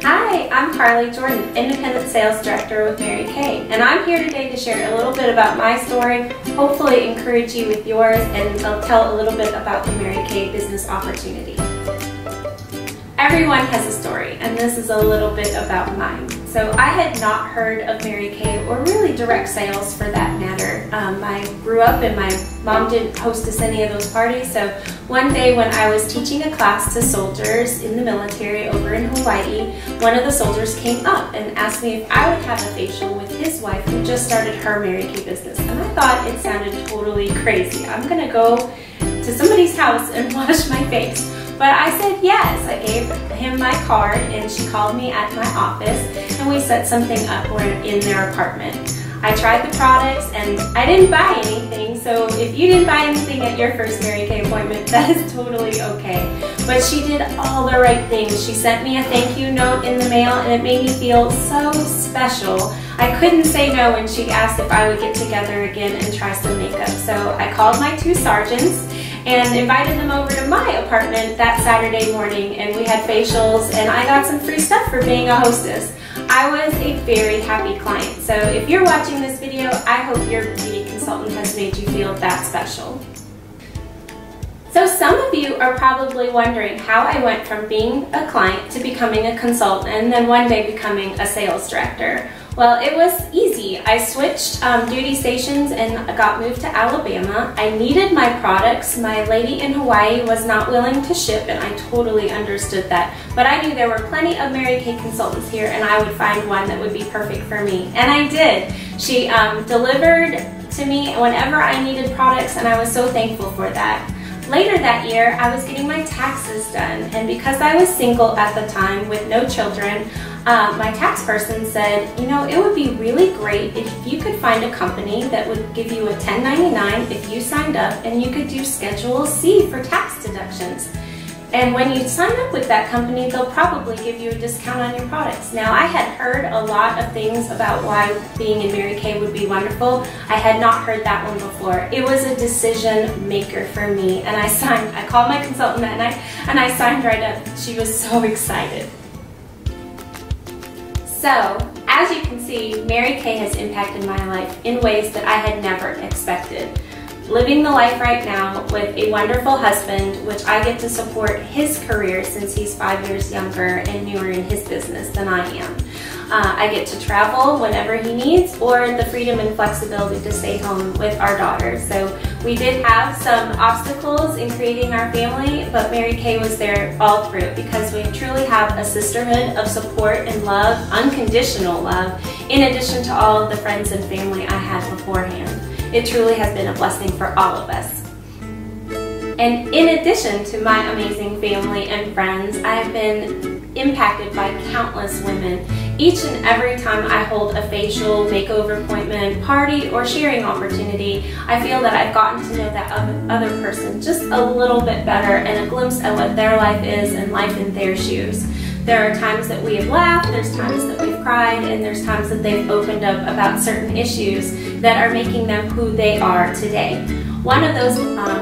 Hi, I'm Carly Jordan, Independent Sales Director with Mary Kay, and I'm here today to share a little bit about my story, hopefully encourage you with yours, and I'll tell a little bit about the Mary Kay business opportunity. Everyone has a story, and this is a little bit about mine. So I had not heard of Mary Kay, or really direct sales for that matter. I grew up and my mom didn't hostess any of those parties, so one day when I was teaching a class to soldiers in the military over in Hawaii, one of the soldiers came up and asked me if I would have a facial with his wife who just started her Mary Kay business. And I thought it sounded totally crazy. I'm gonna go to somebody's house and wash my face. But I said yes. I gave him my card and she called me at my office and we set something up. We're in their apartment. I tried the products and I didn't buy anything, so if you didn't buy anything at your first Mary Kay appointment, that is totally okay. But she did all the right things. She sent me a thank you note in the mail and it made me feel so special. I couldn't say no when she asked if I would get together again and try some makeup. So I called my two sergeants and invited them over to my apartment that Saturday morning, and we had facials and I got some free stuff for being a hostess. I was a very happy client. So if you're watching this video, I hope your beauty consultant has made you feel that special. So some of you are probably wondering how I went from being a client to becoming a consultant and then one day becoming a sales director. Well, it was easy. I switched duty stations and got moved to Alabama. I needed my products. My lady in Hawaii was not willing to ship, and I totally understood that. But I knew there were plenty of Mary Kay consultants here, and I would find one that would be perfect for me. And I did. She delivered to me whenever I needed products, and I was so thankful for that. Later that year, I was getting my taxes done, and because I was single at the time with no children, my tax person said, you know, it would be really great if you could find a company that would give you a 1099 if you signed up, and you could do Schedule C for tax deductions. And when you sign up with that company, they'll probably give you a discount on your products. Now, I had heard a lot of things about why being in Mary Kay would be wonderful. I had not heard that one before. It was a decision maker for me, and I called my consultant that night, and I signed right up. She was so excited. So, as you can see, Mary Kay has impacted my life in ways that I had never expected. Living the life right now with a wonderful husband, which I get to support his career since he's 5 years younger and newer in his business than I am. I get to travel whenever he needs, or the freedom and flexibility to stay home with our daughter. So we did have some obstacles in creating our family, but Mary Kay was there all through, because we truly have a sisterhood of support and love, unconditional love, in addition to all of the friends and family I had beforehand. It truly has been a blessing for all of us. And in addition to my amazing family and friends, I have been impacted by countless women. Each and every time I hold a facial, makeover appointment, party, or sharing opportunity, I feel that I've gotten to know that other person just a little bit better, and a glimpse at what their life is and life in their shoes. There are times that we have laughed, there's times that we've cried, and there's times that they've opened up about certain issues that are making them who they are today. One of those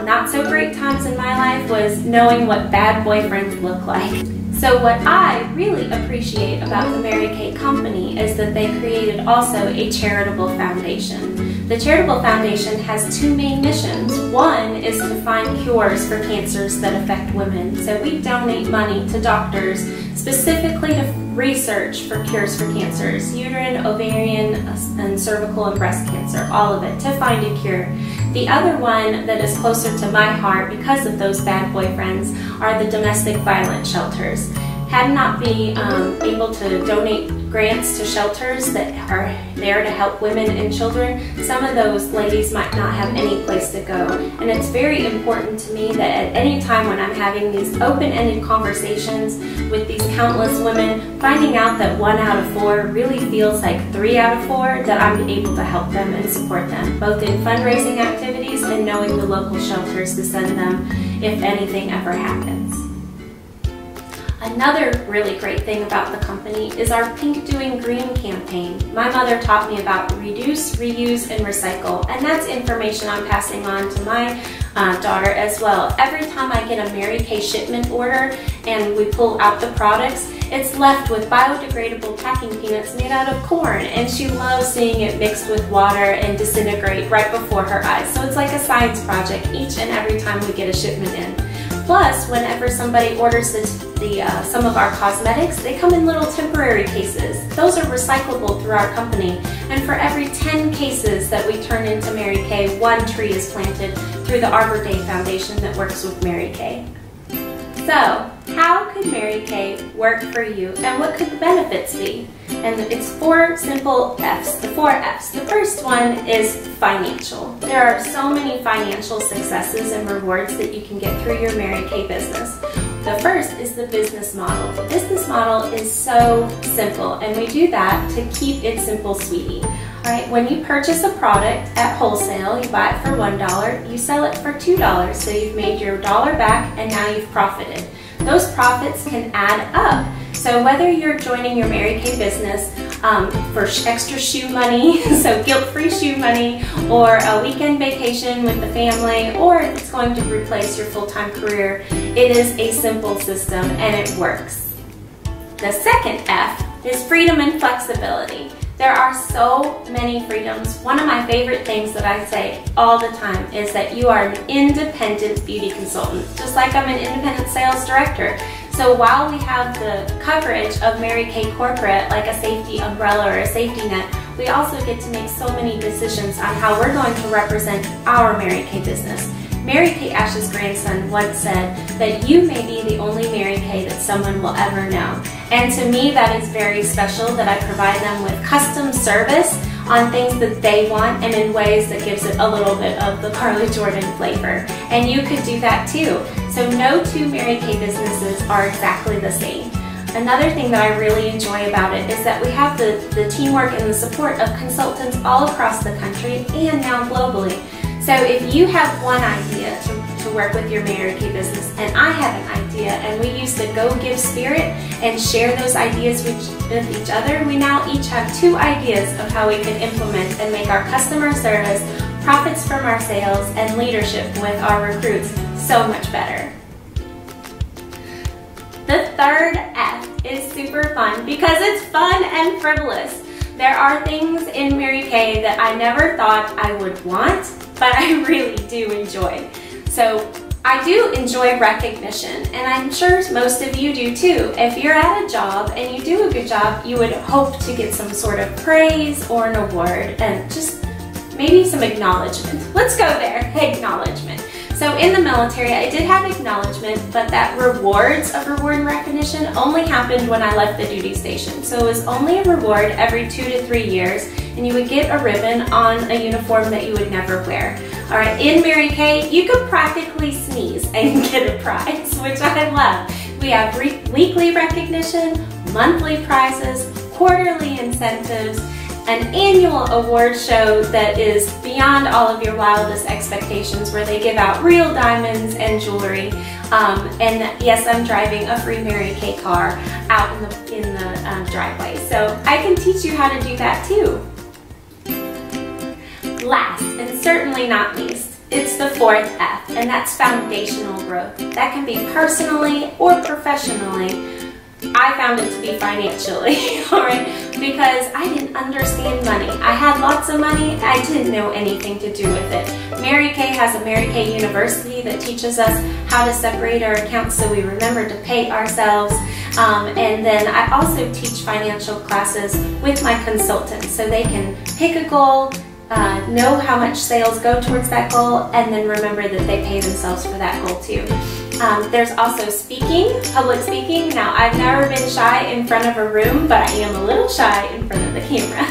not so great times in my life was knowing what bad boyfriends look like. So what I really appreciate about the Mary Kay company is that they created also a charitable foundation. The charitable foundation has two main missions. One is to find cures for cancers that affect women. So we donate money to doctors specifically to research for cures for cancers, uterine, ovarian, and cervical and breast cancer, all of it, to find a cure. The other one that is closer to my heart because of those bad boyfriends are the domestic violence shelters. Had not been able to donate grants to shelters that are there to help women and children, some of those ladies might not have any place to go. And it's very important to me that at any time when I'm having these open-ended conversations with these countless women, finding out that 1 out of 4 really feels like 3 out of 4, that I'm able to help them and support them, both in fundraising activities and knowing the local shelters to send them if anything ever happens. Another really great thing about the company is our Pink Doing Green campaign. My mother taught me about reduce, reuse, and recycle, and that's information I'm passing on to my daughter as well. Every time I get a Mary Kay shipment order and we pull out the products, it's left with biodegradable packing peanuts made out of corn, and she loves seeing it mixed with water and disintegrate right before her eyes. So it's like a science project each and every time we get a shipment in. Plus, whenever somebody orders some of our cosmetics, they come in little temporary cases. Those are recyclable through our company. And for every 10 cases that we turn into Mary Kay, 1 tree is planted through the Arbor Day Foundation that works with Mary Kay. So, how could Mary Kay work for you, and what could the benefits be? And it's 4 simple F's, the 4 F's. The first one is financial. There are so many financial successes and rewards that you can get through your Mary Kay business. The first is the business model. The business model is so simple, and we do that to keep it simple, sweetie. Alright, when you purchase a product at wholesale, you buy it for $1, you sell it for $2, so you've made your dollar back and now you've profited. Those profits can add up. So whether you're joining your Mary Kay business for extra shoe money, so guilt-free shoe money, or a weekend vacation with the family, or if it's going to replace your full-time career, it is a simple system and it works. The second F is freedom and flexibility. There are so many freedoms. One of my favorite things that I say all the time is that you are an independent beauty consultant, just like I'm an independent sales director. So while we have the coverage of Mary Kay corporate, like a safety umbrella or a safety net, we also get to make so many decisions on how we're going to represent our Mary Kay business. Mary-Kate Ash's grandson once said that you may be the only Mary Kay that someone will ever know. And to me, that is very special, that I provide them with custom service on things that they want and in ways that gives it a little bit of the Carly Jordan flavor. And you could do that too. So no 2 Mary Kay businesses are exactly the same. Another thing that I really enjoy about it is that we have the teamwork and the support of consultants all across the country and now globally. So if you have one idea to work with your Mary Kay business, and I have an idea, and we use the Go Give spirit and share those ideas with each other, we now each have 2 ideas of how we can implement and make our customer service, profits from our sales, and leadership with our recruits so much better. The third F is super fun because it's fun and frivolous. There are things in Mary Kay that I never thought I would want, but I really do enjoy. So I do enjoy recognition, and I'm sure most of you do too. If you're at a job and you do a good job, you would hope to get some sort of praise or an award and just maybe some acknowledgement. Let's go there, acknowledgement. So in the military, I did have acknowledgement, but that rewards of reward and recognition only happened when I left the duty station. So it was only a reward every 2 to 3 years, and you would get a ribbon on a uniform that you would never wear. All right, in Mary Kay, you could practically sneeze and get a prize, which I love. We have weekly recognition, monthly prizes, quarterly incentives, an annual award show that is beyond all of your wildest expectations, where they give out real diamonds and jewelry. And yes, I'm driving a free Mary Kay car out in the driveway, so I can teach you how to do that too. Last, and certainly not least, it's the 4th F, and that's foundational growth. That can be personally or professionally. I found it to be financially, all right, because I didn't understand money. I had lots of money, I didn't know anything to do with it. Mary Kay has a Mary Kay University that teaches us how to separate our accounts so we remember to pay ourselves. And then I also teach financial classes with my consultants so they can pick a goal, know how much sales go towards that goal, and then remember that they pay themselves for that goal too. There's also speaking, public speaking. Now, I've never been shy in front of a room, but I am a little shy in front of the camera.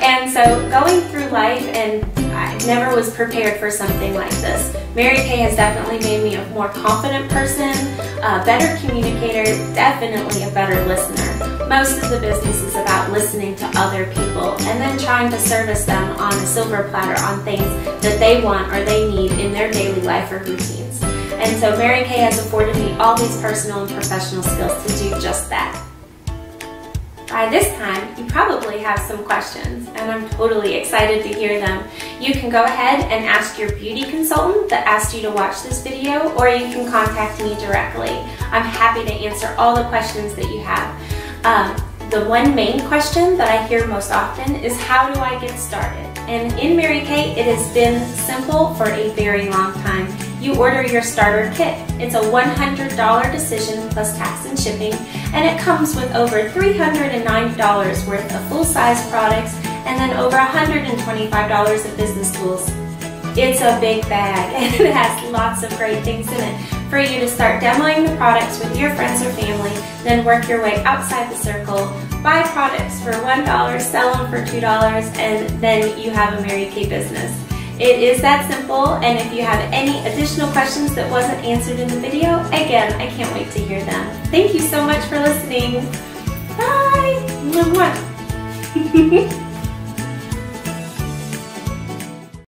And so going through life, and I never was prepared for something like this. Mary Kay has definitely made me a more confident person, a better communicator, definitely a better listener. Most of the business is about listening to other people and then trying to service them on a silver platter on things that they want or they need in their daily life or routines. And And so Mary Kay has afforded me all these personal and professional skills to do just that. By this time, you probably have some questions, and I'm totally excited to hear them. You can go ahead and ask your beauty consultant that asked you to watch this video, or you can contact me directly. I'm happy to answer all the questions that you have. The one main question that I hear most often is, how do I get started? And in Mary Kay, it has been simple for a very long time. You order your starter kit. It's a $100 decision plus tax and shipping, and it comes with over $390 worth of full-size products and then over $125 of business tools. It's a big bag, and it has lots of great things in it for you to start demoing the products with your friends or family, then work your way outside the circle, buy products for $1, sell them for $2, and then you have a Mary Kay business. It is that simple, and if you have any additional questions that wasn't answered in the video, again, I can't wait to hear them. Thank you so much for listening. Bye! Mwah, mwah.